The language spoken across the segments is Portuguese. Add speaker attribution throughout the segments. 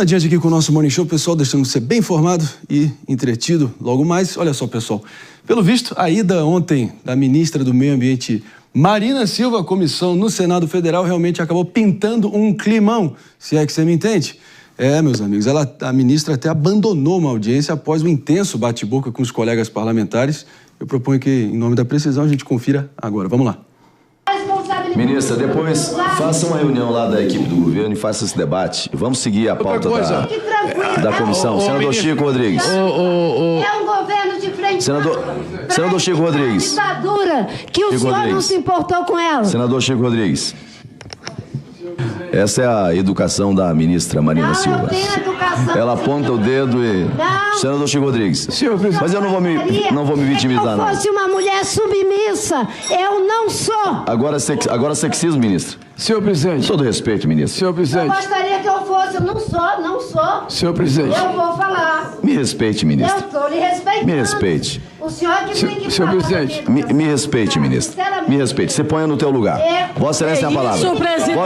Speaker 1: Adiante aqui com o nosso Morning Show, pessoal, deixando você bem informado e entretido logo mais. Olha só, pessoal, pelo visto, a ida ontem da ministra do Meio Ambiente, Marina Silva, à comissão no Senado Federal, realmente acabou pintando um climão, se é que você me entende. Meus amigos, a ministra até abandonou uma audiência após um intenso bate-boca com os colegas parlamentares. Eu proponho que, em nome da precisão, a gente confira agora. Vamos lá.
Speaker 2: Ministra, depois faça uma reunião lá da equipe do governo e faça esse debate. Vamos seguir a pauta da comissão. Senador Chico Rodrigues.
Speaker 3: É um governo de frente.
Speaker 2: Senador Chico Rodrigues.
Speaker 3: Ditadura que o senhor não se importou com ela.
Speaker 2: Senador Chico Rodrigues. Essa é a educação da ministra Marina Silva.
Speaker 3: Não tem educação.
Speaker 2: Ela aponta o dedo e...
Speaker 3: Não.
Speaker 2: Senador Chico Rodrigues. Mas eu não vou me vitimizar, não.
Speaker 3: Se eu fosse uma mulher submissa, eu não sou.
Speaker 2: Agora sexismo, ministro.
Speaker 4: Senhor presidente.
Speaker 2: Todo respeito, ministro.
Speaker 4: Senhor presidente.
Speaker 3: Eu gostaria que eu fosse. Eu não sou.
Speaker 4: Senhor presidente.
Speaker 3: Eu vou falar.
Speaker 2: Me respeite, ministro.
Speaker 3: Eu estou lhe respeitando.
Speaker 2: Me respeite.
Speaker 3: O senhor que tem que
Speaker 4: Senhor
Speaker 3: falar.
Speaker 4: presidente.
Speaker 2: Me respeite, ministro. Me respeite. Você ponha no teu lugar. Vossa Excelência é a palavra.
Speaker 5: Isso, presidente!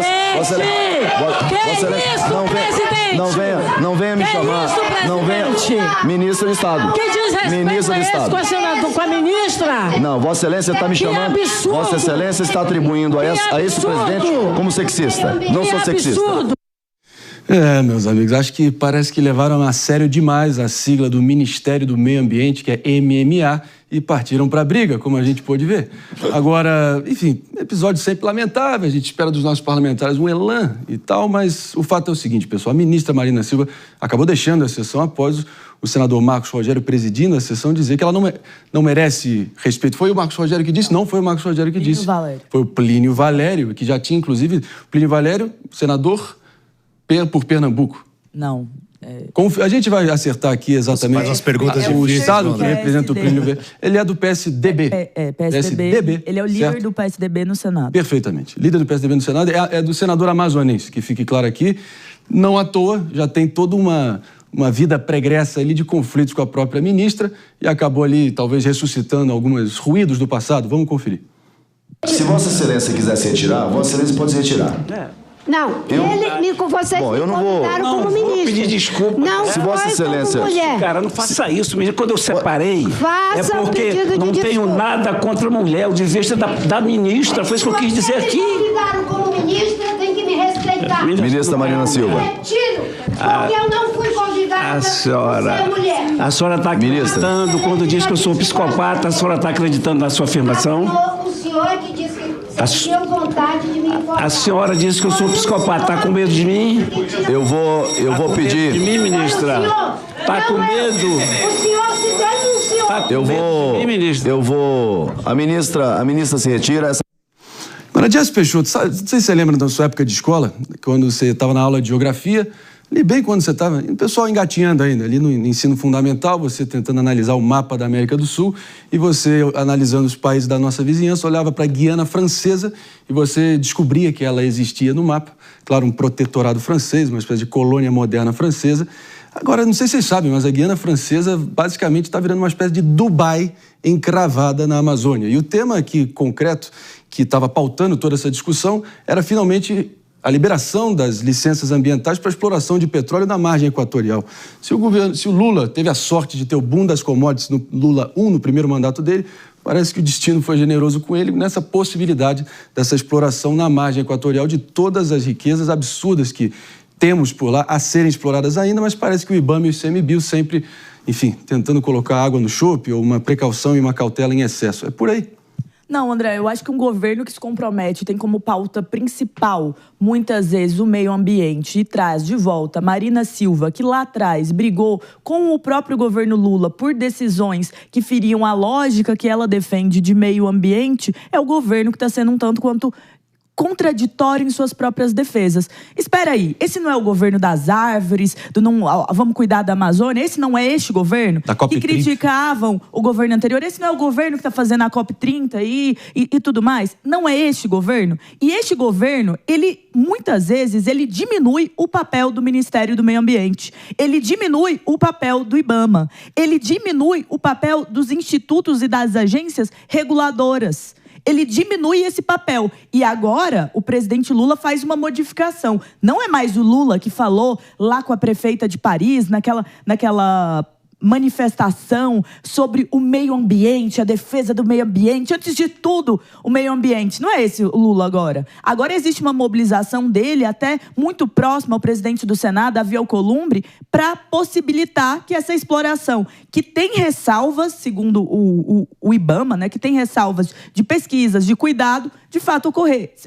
Speaker 2: Não venha me chamar. Não venha. Ministra de Estado.
Speaker 5: Que desrespeito
Speaker 2: Ministra de
Speaker 5: é esse
Speaker 2: Estado.
Speaker 5: com a ministra?
Speaker 2: Não, Vossa Excelência está me chamando.
Speaker 5: absurdo.
Speaker 2: Vossa Excelência está atribuindo a esse presidente como sexista. Não sou sexista.
Speaker 5: Absurdo!
Speaker 1: Meus amigos, acho que parece que levaram a sério demais a sigla do Ministério do Meio Ambiente, que é MMA, e partiram para a briga, como a gente pôde ver. Agora, enfim, episódio sempre lamentável, a gente espera dos nossos parlamentares um elan e tal, mas o fato é o seguinte, pessoal, a ministra Marina Silva acabou deixando a sessão após o senador Marcos Rogério presidindo a sessão dizer que ela não merece respeito. Foi o Marcos Rogério que disse? Não foi o Marcos Rogério que disse. Foi o Plínio Valério, que já tinha, inclusive, o Plínio Valério, senador por Pernambuco.
Speaker 6: Não.
Speaker 1: A gente vai acertar aqui exatamente.
Speaker 7: Faz as perguntas
Speaker 1: O
Speaker 7: difíceis,
Speaker 1: Estado
Speaker 7: né?
Speaker 1: que representa o Plínio Valério. Ele é do PSDB.
Speaker 6: PSDB. Ele é o líder
Speaker 1: certo?
Speaker 6: do PSDB no Senado.
Speaker 1: Perfeitamente. Líder do PSDB no Senado é do senador amazonense, que fique claro aqui. Não à toa, já tem toda uma vida pregressa ali de conflitos com a própria ministra e acabou ali, talvez, ressuscitando alguns ruídos do passado. Vamos conferir.
Speaker 2: Se Vossa Excelência quiser se retirar, Vossa Excelência pode se retirar.
Speaker 3: Não, vocês me convidaram como ministro.
Speaker 4: Vou pedir desculpa.
Speaker 3: Não
Speaker 2: Se Vossa Excelência...
Speaker 3: como mulher.
Speaker 4: Cara, não faça isso, mesmo. Quando eu separei,
Speaker 3: Faça
Speaker 4: é porque
Speaker 3: pedido de
Speaker 4: não tenho
Speaker 3: desculpa.
Speaker 4: nada contra a mulher. O desvista da ministra, foi isso que eu quis dizer aqui.
Speaker 3: Se vocês me convidaram como ministra, tem que me respeitar.
Speaker 2: Ministra Marina Silva.
Speaker 3: Retiro, porque eu não fui convidada por ser mulher.
Speaker 4: A senhora está acreditando quando diz que eu sou um psicopata, a senhora está acreditando na sua afirmação?
Speaker 3: O senhor é que disse que deu vontade de me informar.
Speaker 4: A senhora disse que eu sou um psicopata, está com medo de mim?
Speaker 2: Eu vou pedir...
Speaker 4: De mim, ministra? Está com medo?
Speaker 3: O senhor se denunciou.
Speaker 4: Tá com medo de mim, ministra?
Speaker 2: A ministra se retira...
Speaker 1: Agora, Jéssica Peixoto, não sei se você lembra da sua época de escola, quando você estava na aula de geografia, ali bem quando você estava, o pessoal engatinhando ainda, ali no ensino fundamental, você tentando analisar o mapa da América do Sul e você analisando os países da nossa vizinhança, olhava para a Guiana Francesa e você descobria que ela existia no mapa. Claro, um protetorado francês, uma espécie de colônia moderna francesa. Agora, não sei se vocês sabem, mas a Guiana Francesa basicamente está virando uma espécie de Dubai encravada na Amazônia. E o tema aqui concreto que estava pautando toda essa discussão era finalmente a liberação das licenças ambientais para a exploração de petróleo na margem equatorial. Se o Lula teve a sorte de ter o boom das commodities no Lula 1, no primeiro mandato dele, parece que o destino foi generoso com ele nessa possibilidade dessa exploração na margem equatorial de todas as riquezas absurdas que temos por lá a serem exploradas ainda, mas parece que o IBAMA e o ICMBio sempre, enfim, tentando colocar água no chope ou uma precaução e uma cautela em excesso. É por aí.
Speaker 6: Não, André, eu acho que um governo que se compromete tem como pauta principal, muitas vezes, o meio ambiente e traz de volta Marina Silva, que lá atrás brigou com o próprio governo Lula por decisões que feriam a lógica que ela defende de meio ambiente, é o governo que está sendo um tanto quanto contraditório em suas próprias defesas. Espera aí, esse não é o governo das árvores, vamos cuidar da Amazônia? Esse não é este governo?
Speaker 1: Da COP30.
Speaker 6: Que criticavam o governo anterior? Esse não é o governo que está fazendo a COP30 e tudo mais? Não é este governo? E este governo, muitas vezes, ele diminui o papel do Ministério do Meio Ambiente. Ele diminui o papel do IBAMA. Ele diminui o papel dos institutos e das agências reguladoras. ele diminui esse papel. E agora, o presidente Lula faz uma modificação. Não é mais o Lula que falou lá com a prefeita de Paris, naquela manifestação sobre o meio ambiente, a defesa do meio ambiente, antes de tudo, o meio ambiente. Não é esse o Lula agora. Agora existe uma mobilização dele, até muito próxima ao presidente do Senado, Davi Alcolumbre, para possibilitar que essa exploração, que tem ressalvas, segundo o IBAMA, né, que tem ressalvas de pesquisas, de cuidado, de fato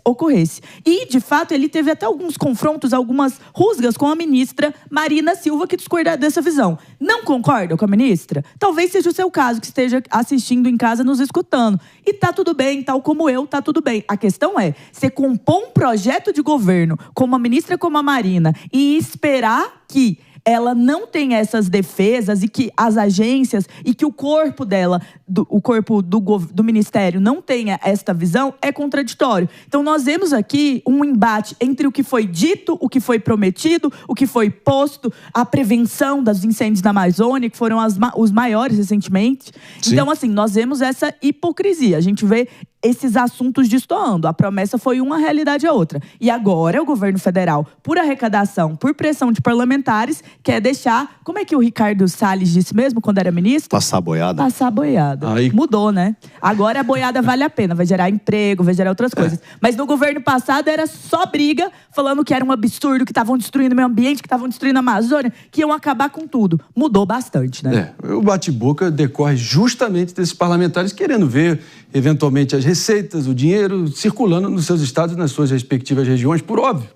Speaker 6: ocorresse. E, de fato, ele teve até alguns confrontos, algumas rusgas com a ministra Marina Silva, que discorda dessa visão. Não concorda com a ministra? Talvez seja o seu caso, que esteja assistindo em casa, nos escutando. E tá tudo bem, tal como eu, tá tudo bem. A questão é, você compor um projeto de governo com uma ministra como a Marina e esperar que ela não tem essas defesas e que as agências e que o corpo dela, o corpo do ministério não tenha esta visão, é contraditório. Então, nós vemos aqui um embate entre o que foi dito, o que foi prometido, o que foi posto, a prevenção dos incêndios na Amazônia, que foram os maiores recentemente. Sim. Então, assim, nós vemos essa hipocrisia. A gente vê esses assuntos destoando. A promessa foi uma, a realidade é outra. E agora o governo federal, por arrecadação, por pressão de parlamentares, quer deixar... Como é que o Ricardo Salles disse mesmo, quando era ministro?
Speaker 7: Passar a boiada.
Speaker 6: Passar a boiada.
Speaker 1: Aí...
Speaker 6: Mudou, né? Agora a boiada vale a pena, vai gerar emprego, vai gerar outras coisas. Mas no governo passado era só briga, falando que era um absurdo, que estavam destruindo o meio ambiente, que estavam destruindo a Amazônia, que iam acabar com tudo. Mudou bastante, né?
Speaker 1: O bate-boca decorre justamente desses parlamentares querendo ver, eventualmente, as receitas, o dinheiro circulando nos seus estados e nas suas respectivas regiões, por óbvio.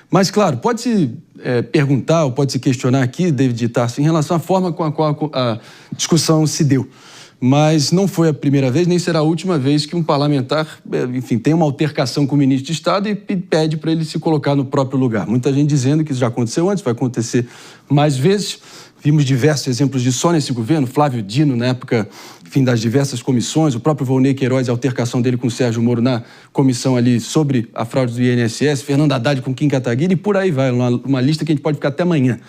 Speaker 1: Mas, claro, pode-se perguntar ou pode-se questionar aqui, David Tarso, em relação à forma com a qual a discussão se deu. Mas não foi a primeira vez, nem será a última vez que um parlamentar, enfim, tem uma altercação com o ministro de Estado e pede para ele se colocar no próprio lugar. Muita gente dizendo que isso já aconteceu antes, vai acontecer mais vezes. Vimos diversos exemplos disso só nesse governo. Flávio Dino, na época, enfim, das diversas comissões. O próprio Volney Queiroz, a altercação dele com o Sérgio Moro na comissão ali sobre a fraude do INSS. Fernando Haddad com Kim Kataguiri e por aí vai. Uma lista que a gente pode ficar até amanhã.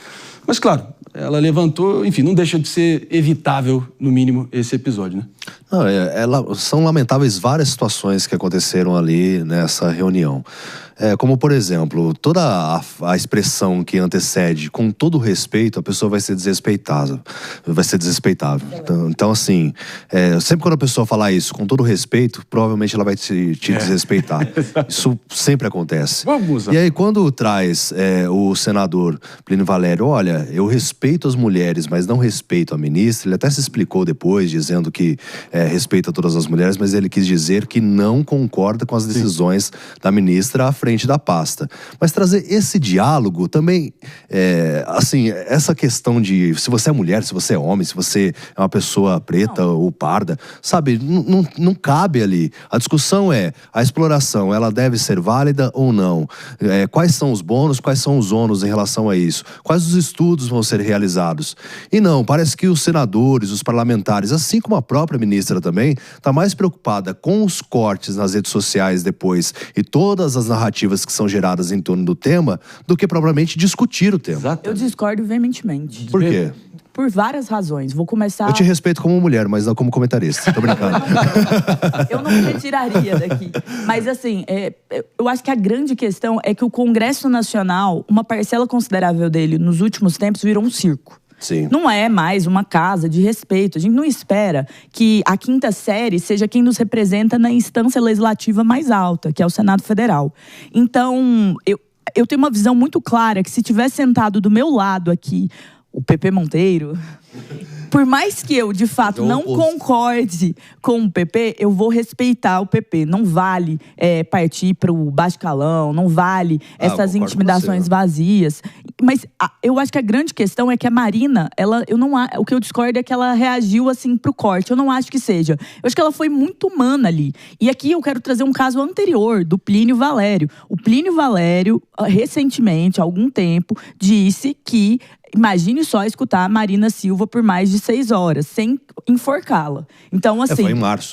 Speaker 1: Mas, claro, ela levantou... Enfim, não deixa de ser evitável, no mínimo, esse episódio, né?
Speaker 7: Não, são lamentáveis várias situações que aconteceram ali nessa reunião. Como, por exemplo, toda a expressão que antecede, com todo respeito, a pessoa vai ser desrespeitável. Então, assim, sempre quando a pessoa falar isso com todo respeito, provavelmente ela vai te desrespeitar. Isso sempre acontece.
Speaker 1: Vamos.
Speaker 7: E aí, quando traz o senador Plínio Valério, olha, eu respeito as mulheres, mas não respeito a ministra, ele até se explicou depois, dizendo que respeita todas as mulheres, mas ele quis dizer que não concorda com as decisões da ministra à frente da pasta. Mas trazer esse diálogo também, assim, essa questão de se você é mulher, se você é homem, se você é uma pessoa preta ou parda, sabe, não cabe ali. A discussão a exploração, ela deve ser válida ou não? Quais são os bônus, quais são os ônus em relação a isso? Quais os estudos vão ser realizados? E não, parece que os senadores, os parlamentares, assim como a própria ministra também, está mais preocupada com os cortes nas redes sociais depois e todas as narrativas que são geradas em torno do tema, do que propriamente discutir o tema.
Speaker 1: Exato.
Speaker 6: Eu discordo veementemente.
Speaker 7: Por quê?
Speaker 6: Por várias razões. Vou começar...
Speaker 7: Eu te respeito como mulher, mas não como comentarista. Tô brincando.
Speaker 6: Eu não me retiraria daqui. Mas, assim, eu acho que a grande questão é que o Congresso Nacional, uma parcela considerável dele, nos últimos tempos, virou um circo.
Speaker 7: Sim.
Speaker 6: Não é mais uma casa de respeito. A gente não espera que a quinta série seja quem nos representa na instância legislativa mais alta, que é o Senado Federal. Então, eu tenho uma visão muito clara que se tivesse sentado do meu lado aqui o PP Monteiro, por mais que eu, de fato, não concorde com o PP, eu vou respeitar o PP. Não vale partir para o baixo calão, não vale essas intimidações vazias. Mas eu acho que a grande questão é que a Marina, o que eu discordo é que ela reagiu assim pro corte. Eu não acho que seja. Eu acho que ela foi muito humana ali. E aqui eu quero trazer um caso anterior, do Plínio Valério. O Plínio Valério, recentemente, há algum tempo, disse que Imagine só escutar a Marina Silva por mais de 6 horas, sem enforcá-la. Então, assim…
Speaker 7: Foi em março.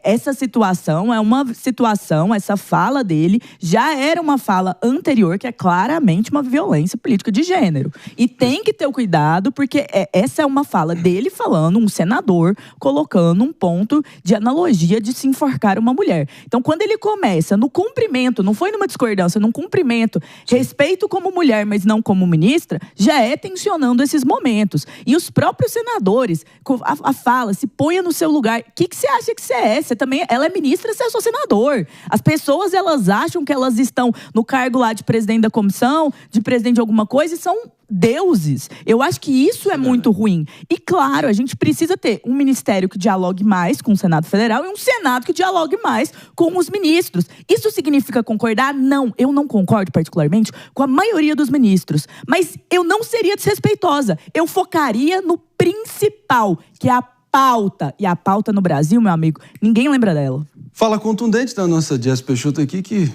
Speaker 6: Essa situação é uma situação, essa fala dele já era uma fala anterior, que é claramente uma violência política de gênero. E tem que ter o cuidado, porque essa é uma fala dele falando, um senador, colocando um ponto de analogia de se enforcar uma mulher. Então, quando ele começa no cumprimento, não foi numa discordância, num cumprimento, respeito como mulher, mas não como ministra, já é tensionando esses momentos. E os próprios senadores, a fala, se ponha no seu lugar. O que você acha que você é? Você também, ela é ministra, você é só senador. As pessoas, elas acham que elas estão no cargo lá de presidente da comissão, de presidente de alguma coisa, e são deuses. Eu acho que isso é muito ruim. E claro, a gente precisa ter um ministério que dialogue mais com o Senado Federal e um Senado que dialogue mais com os ministros. Isso significa concordar? Não, eu não concordo particularmente com a maioria dos ministros. Mas eu não seria desrespeitosa. Eu focaria no principal, que é a pauta. E a pauta no Brasil, meu amigo, ninguém lembra dela.
Speaker 1: Fala contundente da nossa Jess Peixoto aqui, que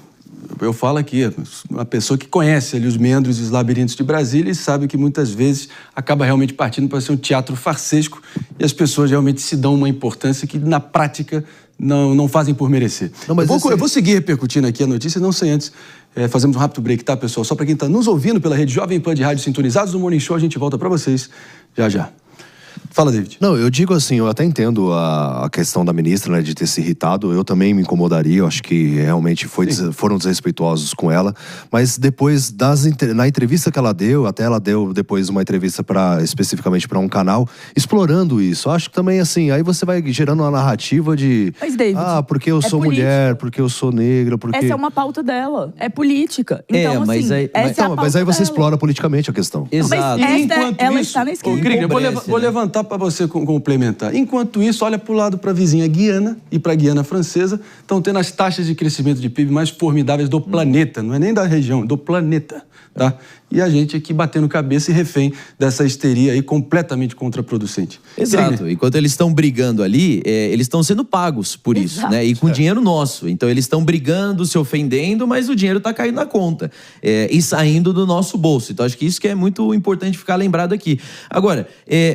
Speaker 1: eu falo aqui, uma pessoa que conhece ali os meandros e os labirintos de Brasília e sabe que muitas vezes acaba realmente partindo para ser um teatro farsesco e as pessoas realmente se dão uma importância que na prática não fazem por merecer. Não, mas eu vou seguir repercutindo aqui a notícia, não sei antes, fazemos um rápido break, tá, pessoal? Só para quem está nos ouvindo pela rede Jovem Pan de rádio sintonizados no Morning Show, a gente volta para vocês já. Fala, David.
Speaker 7: Não, eu digo assim, eu até entendo a questão da ministra, né, de ter se irritado. Eu também me incomodaria, eu acho que realmente foram desrespeitosos com ela. Mas depois, na entrevista que ela deu, até ela deu depois uma entrevista especificamente para um canal, explorando isso. Eu acho que também, assim, aí você vai gerando uma narrativa de…
Speaker 6: Mas, David,
Speaker 7: porque eu sou mulher, porque eu sou negra, porque…
Speaker 6: Essa é uma pauta dela, é política. Então,
Speaker 7: mas aí você explora politicamente a questão.
Speaker 6: Exato. Ela está na esquerda.
Speaker 1: Vou levantar para você complementar. Enquanto isso, olha para o lado, para a vizinha Guiana e para a Guiana Francesa, estão tendo as taxas de crescimento de PIB mais formidáveis do planeta, não é nem da região, do planeta, tá? E a gente aqui batendo cabeça e refém dessa histeria aí completamente contraproducente.
Speaker 8: Exato. Enquanto eles estão brigando ali, eles estão sendo pagos por isso, né? E com dinheiro nosso. Então eles estão brigando, se ofendendo, mas o dinheiro está caindo na conta e saindo do nosso bolso. Então acho que isso que é muito importante ficar lembrado aqui. Agora,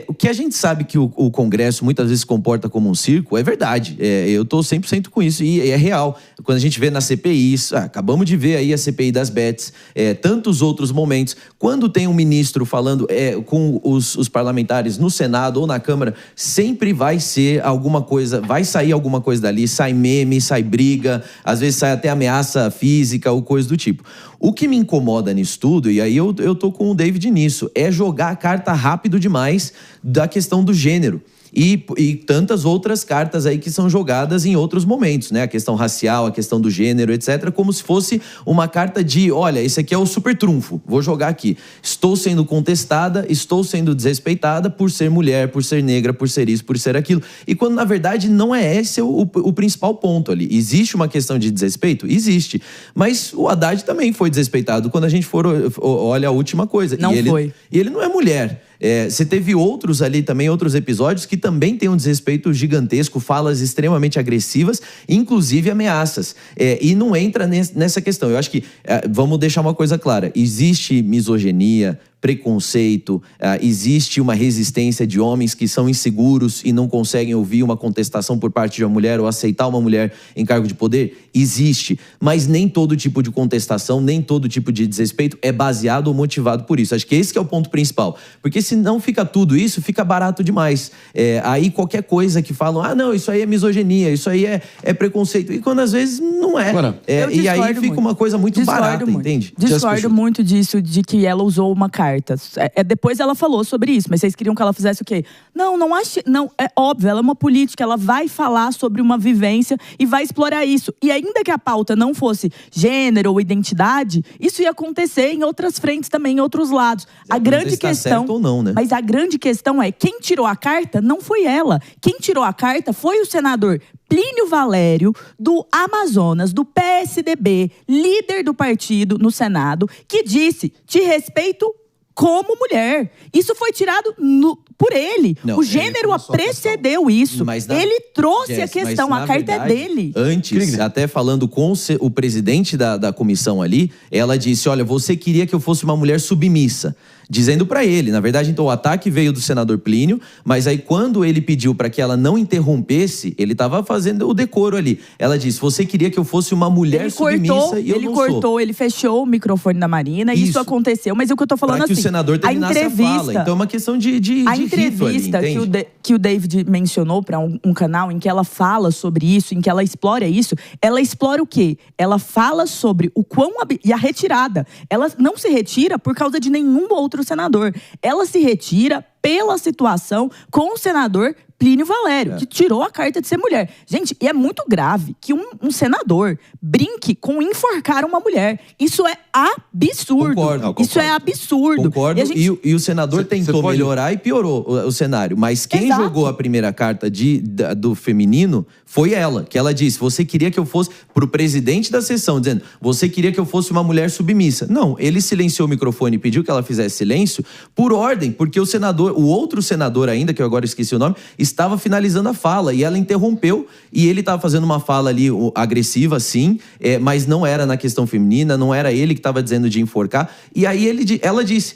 Speaker 8: o que a gente sabe que o Congresso muitas vezes se comporta como um circo, é verdade. Eu estou 100% com isso e é real. Quando a gente vê na CPI, acabamos de ver aí a CPI das Bets, tantos outros momentos. Quando tem um ministro falando com os parlamentares no Senado ou na Câmara, sempre vai ser alguma coisa, vai sair alguma coisa dali, sai meme, sai briga, às vezes sai até ameaça física ou coisa do tipo. O que me incomoda nisso tudo, e aí eu tô com o David nisso, é jogar a carta rápido demais da questão do gênero. E tantas outras cartas aí que são jogadas em outros momentos, né? A questão racial, a questão do gênero, etc. Como se fosse uma carta de, olha, esse aqui é o super trunfo, vou jogar aqui. Estou sendo contestada, estou sendo desrespeitada por ser mulher, por ser negra, por ser isso, por ser aquilo. E quando, na verdade, não é esse o principal ponto ali. Existe uma questão de desrespeito? Existe. Mas o Haddad também foi desrespeitado quando a gente olha a última coisa. E ele não é mulher. Você teve outros ali também, outros episódios que também tem um desrespeito gigantesco, falas extremamente agressivas, inclusive ameaças. E não entra nessa questão. Eu acho que, vamos deixar uma coisa clara, existe misoginia, preconceito, existe uma resistência de homens que são inseguros e não conseguem ouvir uma contestação por parte de uma mulher ou aceitar uma mulher em cargo de poder? Existe, mas nem todo tipo de contestação, nem todo tipo de desrespeito é baseado ou motivado por isso. Acho que esse que é o ponto principal, porque se não fica tudo isso, fica barato demais. Aí qualquer coisa que falam, não, isso aí é misoginia, isso aí é preconceito, e quando às vezes não é. E aí fica uma coisa muito barata, entende?
Speaker 6: Discordo muito disso, de que ela usou uma carta. Depois ela falou sobre isso, mas vocês queriam que ela fizesse o quê? Não acho. Não, é óbvio, ela é uma política, ela vai falar sobre uma vivência e vai explorar isso. E ainda que a pauta não fosse gênero ou identidade, isso ia acontecer em outras frentes também, em outros lados. A grande questão.
Speaker 8: Certo ou não, né?
Speaker 6: Mas a grande questão é: quem tirou a carta não foi ela. Quem tirou a carta foi o senador Plínio Valério, do Amazonas, do PSDB, líder do partido no Senado, que disse: te respeito como mulher. Isso foi tirado por ele. Não, o gênero precedeu isso. Ele trouxe a questão, a carta é dele.
Speaker 8: Antes, até falando com o presidente da comissão ali, ela disse, olha, você queria que eu fosse uma mulher submissa. dizendo para ele. Na verdade, então, o ataque veio do senador Plínio, mas aí quando ele pediu para que ela não interrompesse, ele estava fazendo o decoro ali. Ela disse, você queria que eu fosse uma mulher submissa e eu não sou.
Speaker 6: Ele fechou o microfone da Marina, isso aconteceu, mas o que eu tô falando
Speaker 8: pra que
Speaker 6: assim,
Speaker 8: o senador terminasse a fala. Então é uma questão de
Speaker 6: entrevista
Speaker 8: ali,
Speaker 6: que o David mencionou para um canal em que ela fala sobre isso, em que ela explora isso, ela explora o quê? Ela fala sobre o quão... E a retirada. Ela não se retira por causa de nenhum outro senador. Ela se retira pela situação com o senador Plínio Valério, que tirou a carta de ser mulher. Gente, e é muito grave que um senador brinque com enforcar uma mulher. Isso é absurdo.
Speaker 8: Concordo.
Speaker 6: Isso é absurdo.
Speaker 8: Concordo. E o senador tentou melhorar e piorou o cenário. Mas quem jogou a primeira carta do feminino foi ela. Que ela disse, você queria que eu fosse... Pro presidente da sessão, dizendo, você queria que eu fosse uma mulher submissa. Não, ele silenciou o microfone e pediu que ela fizesse silêncio por ordem, porque o outro senador ainda, que eu agora esqueci o nome, estava finalizando a fala e ela interrompeu e ele estava fazendo uma fala ali agressiva, sim, mas não era na questão feminina, não era ele que estava dizendo de enforcar. E aí ela disse,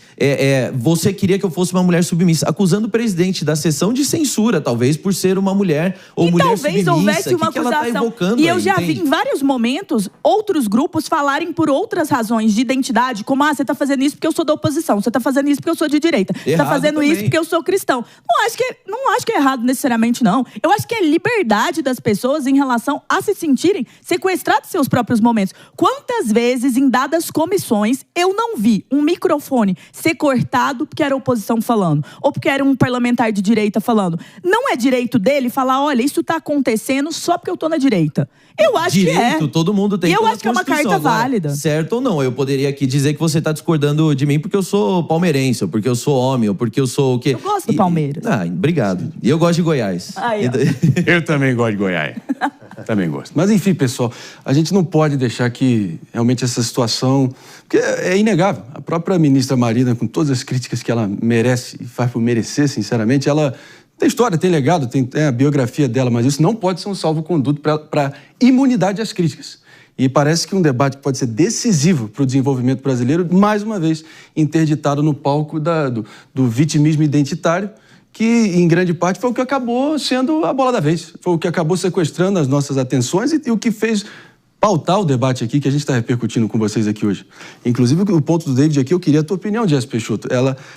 Speaker 8: você queria que eu fosse uma mulher submissa, acusando o presidente da sessão de censura, talvez por ser uma mulher ou mulher submissa.
Speaker 6: E talvez houvesse uma acusação.
Speaker 8: Ela tá invocando
Speaker 6: e eu já vi em vários momentos outros grupos falarem por outras razões de identidade, como, você tá fazendo isso porque eu sou da oposição, você tá fazendo isso porque eu sou de direita, você tá fazendo isso porque eu sou cristão. Não acho que é errado necessariamente, não. Eu acho que é liberdade das pessoas em relação a se sentirem sequestradas de seus próprios momentos. Quantas vezes, em dadas comissões, eu não vi um microfone ser cortado porque era a oposição falando, ou porque era um parlamentar de direita falando. Não é direito dele falar, olha, isso tá acontecendo só porque eu tô na direita. Eu acho que é.
Speaker 8: Todo mundo tem.
Speaker 6: E eu acho que é uma carta válida.
Speaker 8: Certo ou não? Eu poderia aqui dizer que você tá discordando de mim porque eu sou palmeirense, ou porque eu sou homem, ou porque eu sou o quê?
Speaker 6: Eu gosto do Palmeiras.
Speaker 8: Obrigado. E eu gosto de Goiás.
Speaker 1: Eu também gosto de Goiás. Também gosto. Mas enfim, pessoal, a gente não pode deixar que realmente essa situação... Porque é inegável. A própria ministra Marina, com todas as críticas que ela merece e faz por merecer, sinceramente, ela... Tem história, tem legado, tem a biografia dela, mas isso não pode ser um salvo-conduto para imunidade às críticas. E parece que um debate que pode ser decisivo para o desenvolvimento brasileiro, mais uma vez, interditado no palco do vitimismo identitário, que, em grande parte, foi o que acabou sendo a bola da vez. Foi o que acabou sequestrando as nossas atenções e o que fez pautar o debate aqui que a gente está repercutindo com vocês aqui hoje. Inclusive, o ponto do David aqui, eu queria a tua opinião, Jess Peixoto.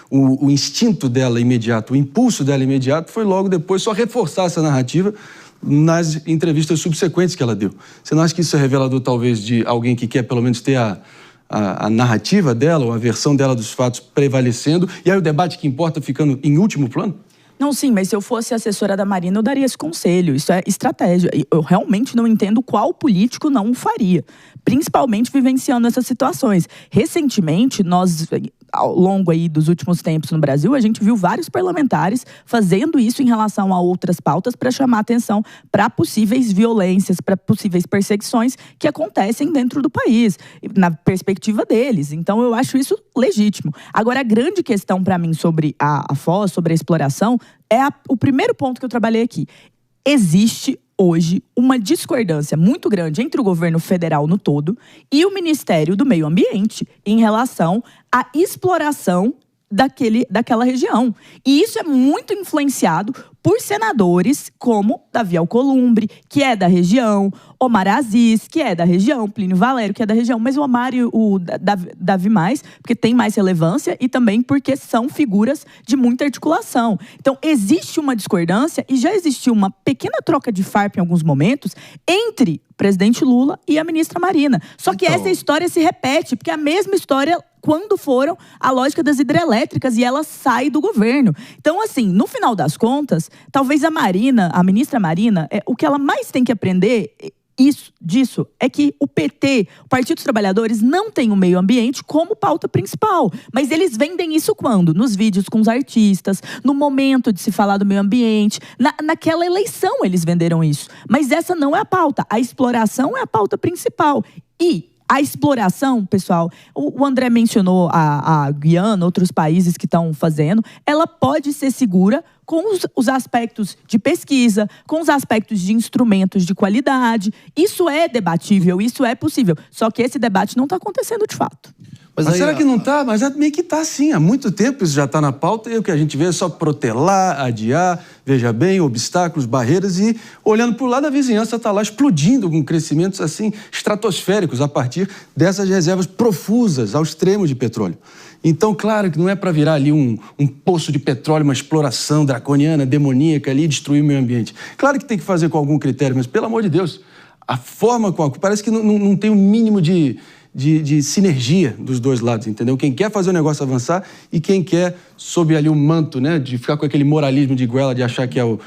Speaker 1: O instinto dela imediato, o impulso dela imediato foi logo depois só reforçar essa narrativa nas entrevistas subsequentes que ela deu. Você não acha que isso é revelador, talvez, de alguém que quer, pelo menos, ter a narrativa dela, ou a versão dela dos fatos prevalecendo, e aí o debate que importa ficando em último plano?
Speaker 6: Não, sim, mas se eu fosse assessora da Marina, eu daria esse conselho. Isso é estratégia. Eu realmente não entendo qual político não o faria. Principalmente vivenciando essas situações. Recentemente, nós... Ao longo aí dos últimos tempos no Brasil, a gente viu vários parlamentares fazendo isso em relação a outras pautas para chamar atenção para possíveis violências, para possíveis perseguições que acontecem dentro do país, na perspectiva deles. Então, eu acho isso legítimo. Agora, a grande questão para mim sobre a Foz, sobre a exploração, é o primeiro ponto que eu trabalhei aqui. Existe hoje uma discordância muito grande entre o governo federal no todo e o Ministério do Meio Ambiente em relação à exploração daquela região. E isso é muito influenciado por senadores como Davi Alcolumbre, que é da região, Omar Aziz, que é da região, Plínio Valério, que é da região, mas o Omar e o Davi mais, porque tem mais relevância e também porque são figuras de muita articulação. Então, existe uma discordância e já existiu uma pequena troca de farpa em alguns momentos entre o presidente Lula e a ministra Marina. Só que essa história se repete, porque é a mesma história quando foram a lógica das hidrelétricas e ela sai do governo. Então, assim, no final das contas, talvez a ministra Marina, o que ela mais tem que aprender disso é que o PT, o Partido dos Trabalhadores, não tem o meio ambiente como pauta principal. Mas eles vendem isso quando? Nos vídeos com os artistas, no momento de se falar do meio ambiente, naquela eleição eles venderam isso. Mas essa não é a pauta. A exploração é a pauta principal. E a exploração, pessoal, o André mencionou a Guiana, outros países que estão fazendo, ela pode ser segura com os aspectos de pesquisa, com os aspectos de instrumentos de qualidade. Isso é debatível, isso é possível. Só que esse debate não está acontecendo de fato.
Speaker 1: Mas será que não está? Mas meio que está sim. Há muito tempo isso já está na pauta e o que a gente vê é só protelar, adiar, veja bem, obstáculos, barreiras e olhando para o lado a vizinhança está lá explodindo com crescimentos assim estratosféricos a partir dessas reservas profusas ao extremo de petróleo. Então, claro que não é para virar ali um poço de petróleo, uma exploração draconiana, demoníaca ali e destruir o meio ambiente. Claro que tem que fazer com algum critério, mas pelo amor de Deus, a forma com a... Parece que não tem o mínimo de sinergia dos dois lados, entendeu? Quem quer fazer o negócio avançar e quem quer, sob ali o manto, né, de ficar com aquele moralismo de goela, de achar que é o...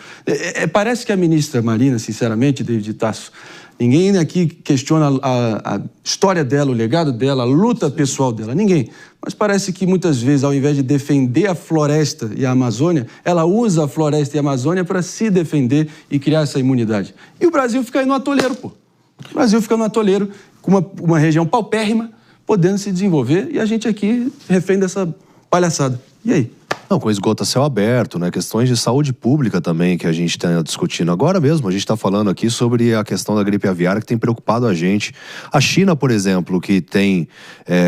Speaker 1: parece que a ministra Marina, sinceramente, David Tasso, ninguém aqui questiona a história dela, o legado dela, a luta pessoal dela, ninguém. Mas parece que muitas vezes, ao invés de defender a floresta e a Amazônia, ela usa a floresta e a Amazônia para se defender e criar essa imunidade. E o Brasil fica aí no atoleiro, pô. O Brasil fica no atoleiro, com uma região paupérrima, podendo se desenvolver, e a gente aqui refém dessa palhaçada. E aí?
Speaker 7: Não, com esgoto a céu aberto, né? Questões de saúde pública também que a gente está discutindo. Agora mesmo, a gente está falando aqui sobre a questão da gripe aviária que tem preocupado a gente. A China, por exemplo, que tem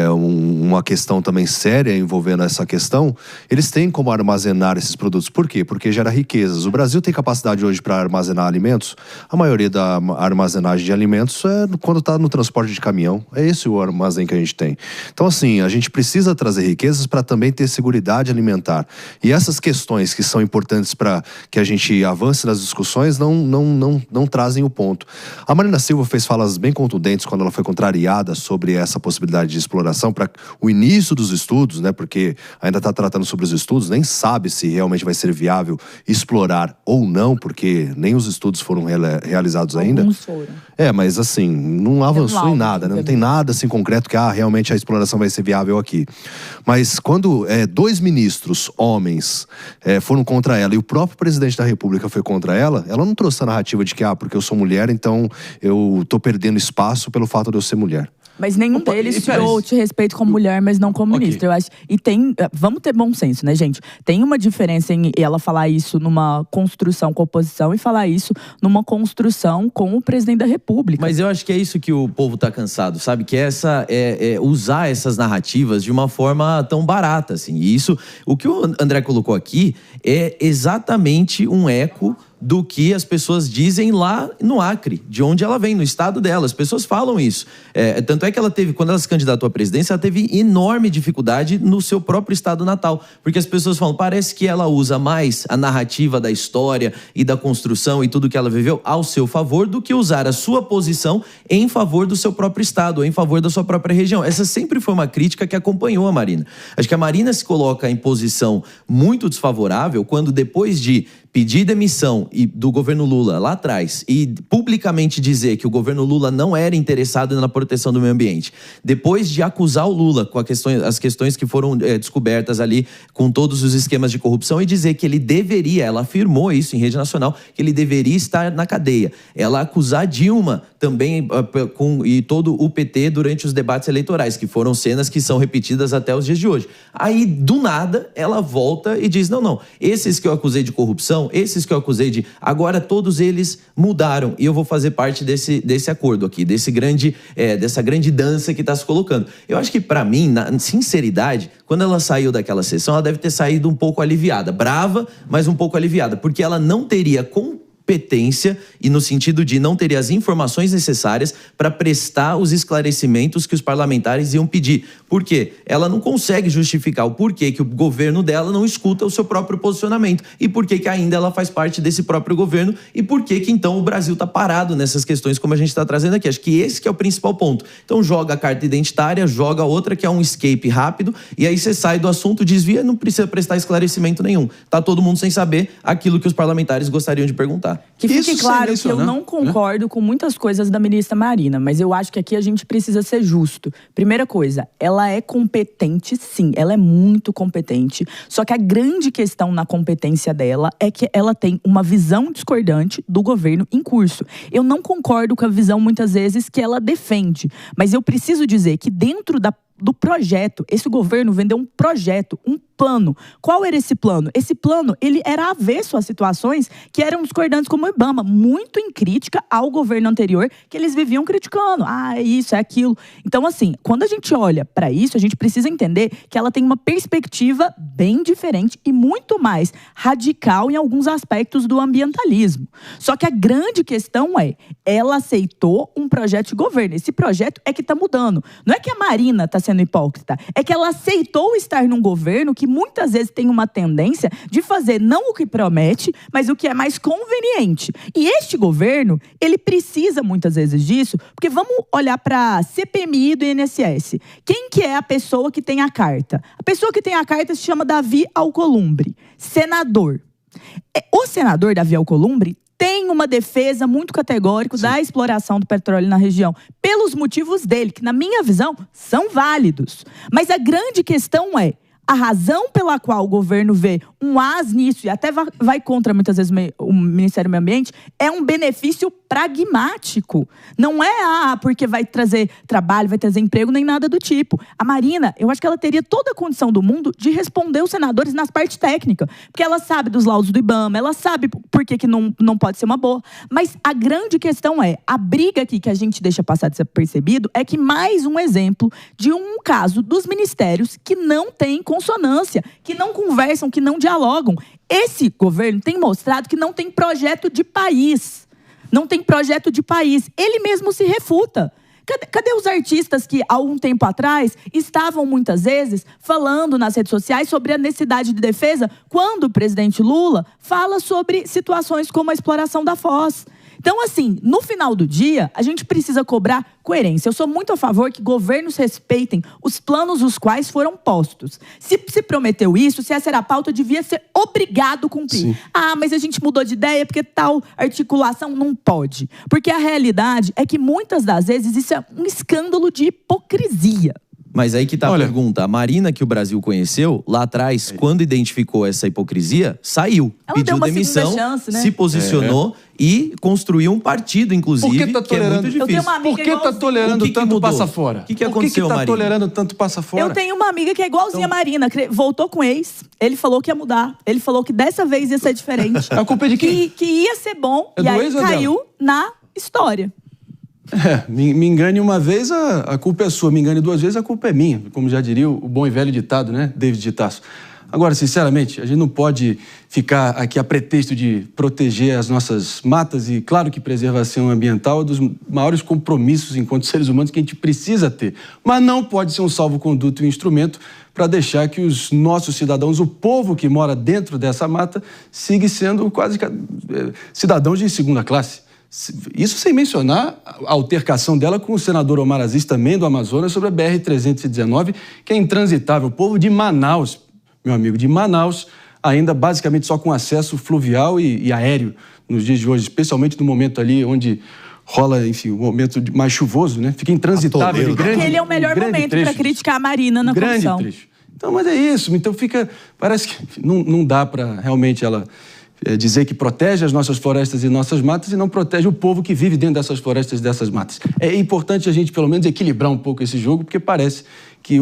Speaker 7: uma questão também séria envolvendo essa questão, eles têm como armazenar esses produtos. Por quê? Porque gera riquezas. O Brasil tem capacidade hoje para armazenar alimentos. A maioria da armazenagem de alimentos é quando está no transporte de caminhão. É esse o armazém que a gente tem. Então, assim, a gente precisa trazer riquezas para também ter seguridade alimentar. E essas questões que são importantes para que a gente avance nas discussões não trazem o ponto. A Marina Silva fez falas bem contundentes quando ela foi contrariada sobre essa possibilidade de exploração para o início dos estudos, né? Porque ainda está tratando sobre os estudos, nem sabe se realmente vai ser viável explorar ou não, porque nem os estudos foram realizados ainda.
Speaker 6: Alguns foram.
Speaker 7: Mas assim, não avançou em nada, né? Não tem nada assim concreto que realmente a exploração vai ser viável aqui. Mas quando 2 ministros homens foram contra ela e o próprio presidente da República foi contra ela não trouxe a narrativa de que, porque eu sou mulher, então eu tô perdendo espaço pelo fato de eu ser mulher.
Speaker 6: Mas nenhum deles tirou te respeito como mulher, mas não como ministra, eu acho. E vamos ter bom senso, né, gente? Tem uma diferença em ela falar isso numa construção com a oposição e falar isso numa construção com o presidente da República.
Speaker 8: Mas eu acho que é isso que o povo tá cansado, sabe? Que usar essas narrativas de uma forma tão barata, assim. E isso, o que o André colocou aqui é exatamente um eco do que as pessoas dizem lá no Acre, de onde ela vem, no estado dela. As pessoas falam isso. Tanto é que ela teve, quando ela se candidatou à presidência, ela teve enorme dificuldade no seu próprio estado natal. Porque as pessoas falam, parece que ela usa mais a narrativa da história e da construção e tudo que ela viveu ao seu favor do que usar a sua posição em favor do seu próprio estado, em favor da sua própria região. Essa sempre foi uma crítica que acompanhou a Marina. Acho que a Marina se coloca em posição muito desfavorável quando, depois de pedir demissão do governo Lula lá atrás e publicamente dizer que o governo Lula não era interessado na proteção do meio ambiente, depois de acusar o Lula com as questões que foram descobertas ali com todos os esquemas de corrupção e dizer que ele deveria, ela afirmou isso em rede nacional, que ele deveria estar na cadeia. Ela acusar Dilma também e todo o PT durante os debates eleitorais, que foram cenas que são repetidas até os dias de hoje. Aí, do nada, ela volta e diz, não, esses que eu acusei de corrupção, esses que eu acusei de... Agora todos eles mudaram e eu vou fazer parte desse acordo aqui, dessa grande dança que está se colocando. Eu acho que, para mim, na sinceridade, quando ela saiu daquela sessão, ela deve ter saído um pouco aliviada. Brava, mas um pouco aliviada, porque ela não teria competência e no sentido de não ter as informações necessárias para prestar os esclarecimentos que os parlamentares iam pedir. Por quê? Ela não consegue justificar o porquê que o governo dela não escuta o seu próprio posicionamento e por que ainda ela faz parte desse próprio governo e por que então o Brasil está parado nessas questões como a gente está trazendo aqui. Acho que esse que é o principal ponto. Então joga a carta identitária, joga outra que é um escape rápido e aí você sai do assunto, desvia, não precisa prestar esclarecimento nenhum. Tá todo mundo sem saber aquilo que os parlamentares gostariam de perguntar.
Speaker 6: Que fique claro que eu não concordo com muitas coisas da ministra Marina, mas eu acho que aqui a gente precisa ser justo. Primeira coisa, ela é competente, sim, ela é muito competente, só que a grande questão na competência dela é que ela tem uma visão discordante do governo em curso. Eu não concordo com a visão, muitas vezes, que ela defende, mas eu preciso dizer que dentro da do projeto. Esse governo vendeu um projeto, um plano. Qual era esse plano? Esse plano, ele era avesso a situações que eram discordantes como o IBAMA, muito em crítica ao governo anterior, que eles viviam criticando. É isso, é aquilo. Então, assim, quando a gente olha para isso, a gente precisa entender que ela tem uma perspectiva bem diferente e muito mais radical em alguns aspectos do ambientalismo. Só que a grande questão é, ela aceitou um projeto de governo. Esse projeto é que está mudando. Não é que a Marina está sendo hipócrita, é que ela aceitou estar num governo que muitas vezes tem uma tendência de fazer não o que promete, mas o que é mais conveniente. E este governo, ele precisa muitas vezes disso, porque vamos olhar para a CPMI do INSS. Quem que é a pessoa que tem a carta? A pessoa que tem a carta se chama Davi Alcolumbre, senador. O senador Davi Alcolumbre tem uma defesa muito categórica da exploração do petróleo na região, pelos motivos dele, que na minha visão são válidos. Mas a grande questão é, a razão pela qual o governo vê um as nisso, e até vai contra muitas vezes o Ministério do Meio Ambiente, é um benefício pragmático. Não é porque vai trazer trabalho, vai trazer emprego, nem nada do tipo. A Marina, eu acho que ela teria toda a condição do mundo de responder os senadores nas partes técnicas, porque ela sabe dos laudos do IBAMA, ela sabe por que não pode ser uma boa. Mas a grande questão é, a briga aqui que a gente deixa passar desapercebido é que mais um exemplo de um caso dos ministérios que não tem consonância, que não conversam, que não dialogam. Esse governo tem mostrado que não tem projeto de país. Não tem projeto de país. Ele mesmo se refuta. Cadê os artistas que, há algum tempo atrás, estavam muitas vezes falando nas redes sociais sobre a necessidade de defesa quando o presidente Lula fala sobre situações como a exploração da Foz? Então, assim, no final do dia, a gente precisa cobrar coerência. Eu sou muito a favor que governos respeitem os planos os quais foram postos. Se prometeu isso, se essa era a pauta, devia ser obrigado a cumprir. Sim. Mas a gente mudou de ideia porque tal articulação não pode. Porque a realidade é que muitas das vezes isso é um escândalo de hipocrisia.
Speaker 8: Mas aí que tá a pergunta. A Marina que o Brasil conheceu, lá atrás, quando identificou essa hipocrisia, saiu.
Speaker 6: Ela
Speaker 8: pediu demissão, chance, né? Se posicionou e construiu um partido, inclusive,
Speaker 1: Por que, tá tolerando?
Speaker 8: É muito difícil.
Speaker 1: Por que tá tolerando tanto passa fora?
Speaker 8: O que aconteceu,
Speaker 1: Marina? Tolerando tanto passa fora?
Speaker 6: Eu tenho uma amiga que é igualzinha a Marina, voltou com ex, ele falou que ia mudar, ele falou que dessa vez ia ser diferente.
Speaker 1: A culpa é de quem?
Speaker 6: Que ia ser bom, e aí caiu na história.
Speaker 1: Me engane uma vez, a culpa é sua. Me engane duas vezes, a culpa é minha. Como já diria o bom e velho ditado, né? David de Tasso. Agora, sinceramente, a gente não pode ficar aqui a pretexto de proteger as nossas matas e, claro que preservação ambiental é um dos maiores compromissos enquanto seres humanos que a gente precisa ter. Mas não pode ser um salvo-conduto e um instrumento para deixar que os nossos cidadãos, o povo que mora dentro dessa mata, siga sendo quase cidadãos de segunda classe. Isso sem mencionar a altercação dela com o senador Omar Aziz, também do Amazonas, sobre a BR-319, que é intransitável. O povo de Manaus, meu amigo, de Manaus, ainda basicamente só com acesso fluvial e aéreo nos dias de hoje, especialmente no momento ali onde rola, enfim, o momento mais chuvoso, né? Fica intransitável.
Speaker 6: Ele é o melhor momento para criticar a Marina na comissão.
Speaker 1: Trecho. Então, mas é isso. Então parece que não dá para realmente ela dizer que protege as nossas florestas e nossas matas e não protege o povo que vive dentro dessas florestas e dessas matas. É importante a gente, pelo menos, equilibrar um pouco esse jogo, porque parece que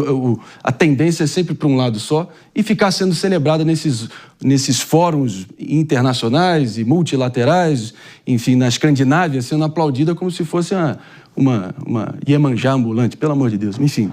Speaker 1: a tendência é sempre para um lado só e ficar sendo celebrada nesses fóruns internacionais e multilaterais, enfim, na Escandinávia, sendo aplaudida como se fosse uma Iemanjá ambulante, pelo amor de Deus. Enfim.